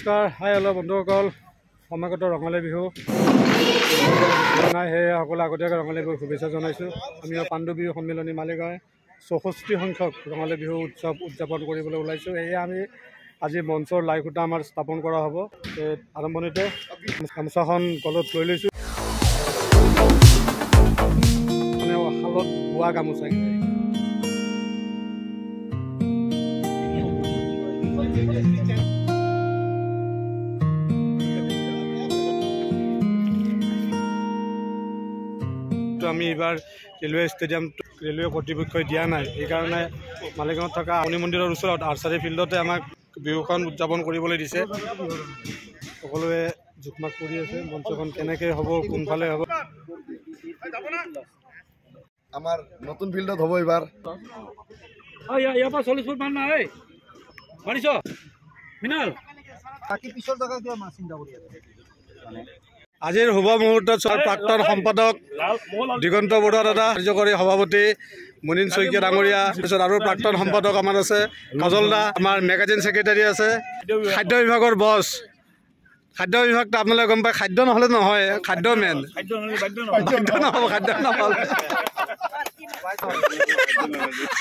নমস্কাৰ hi hello' বন্ধুসকল সমাগত ৰঙালী বিহু নাই সেয়ে সকলো আগতীয়াকৈ ৰঙালী বিহুৰ শুভেচ্ছা জনাইছোঁ। আমি পাণ্ডু বিহু সন্মিলনী মালিগাঁৱে 64 সংখ্যক ৰঙালী বিহু উৎসৱ উদযাপন কৰিবলৈ ওলাইছোঁ। সেয়ে আমি আজি মঞ্চৰ লাই খুঁটা আমাৰ স্থাপন কৰা হ'ব। আৰম্ভণিতে গামোচাখন গলত লৈ লৈছোঁ, মানে শালত বোৱা গামোচা। আমি এইবাৰ ৰেলৱে ষ্টেডিয়ামটো ৰেলৱে কৰ্তৃপক্ষই দিয়া নাই, সেইকাৰণে মালিগাঁৱত থকা আমনি মন্দিৰৰ ওচৰত আৰ্চাৰী ফিল্ডতে আমাক বিহুখন উদযাপন কৰিবলৈ দিছে। সকলোৱে জোখমাখ কৰি আছে মঞ্চখন কেনেকৈ হ'ব, কোনফালে হ'ব। আমাৰ নতুন ফিল্ডত হ'ব এইবাৰ। ইয়াৰ পৰা 40 ফুট মান নাই মাৰিছ মিনাল বাকী পিছৰ জেগা কিয় চিন্তা কৰি আছে। আজিৰ শুভ মুহূৰ্তত প্ৰাক্তন সম্পাদক দিগন্ত বৰুৱা দাদা, কাৰ্যকৰী সভাপতি মুনিন শইকীয়া ডাঙৰীয়া, তাৰপিছত আৰু প্ৰাক্তন সম্পাদক আমাৰ আছে কাজল দা, আমাৰ মেগাজিন ছেক্ৰেটাৰী আছে, খাদ্য বিভাগৰ বছ। খাদ্য বিভাগটো আপোনালোকে গম পায়, খাদ্য নহ'লে নহয়, খাদ্য মেইন, নহ'ব খাদ্য নহ'ল।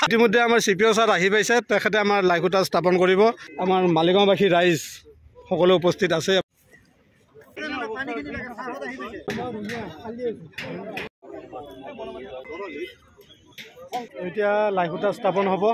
ইতিমধ্যে আমাৰ CPO ছাৰ আহি পাইছে, তেখেতে আমাৰ লাই খুঁটা স্থাপন কৰিব। আমাৰ মালিগাঁওবাসী ৰাইজ সকলো উপস্থিত আছে। এতিয়া লাই খুঁটা স্থাপন হ'ব।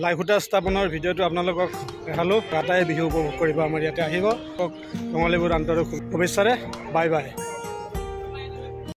লাই খুঁটা স্থাপনৰ ভিডিঅ'টো আপোনালোকক দেখালোঁ। ৰাতাই বিহু উপভোগ কৰিব আমাৰ ইয়াতে আহিব। ৰঙালী বিহুৰ আন্তৰিক শুভেচ্ছাৰে বাই বাই।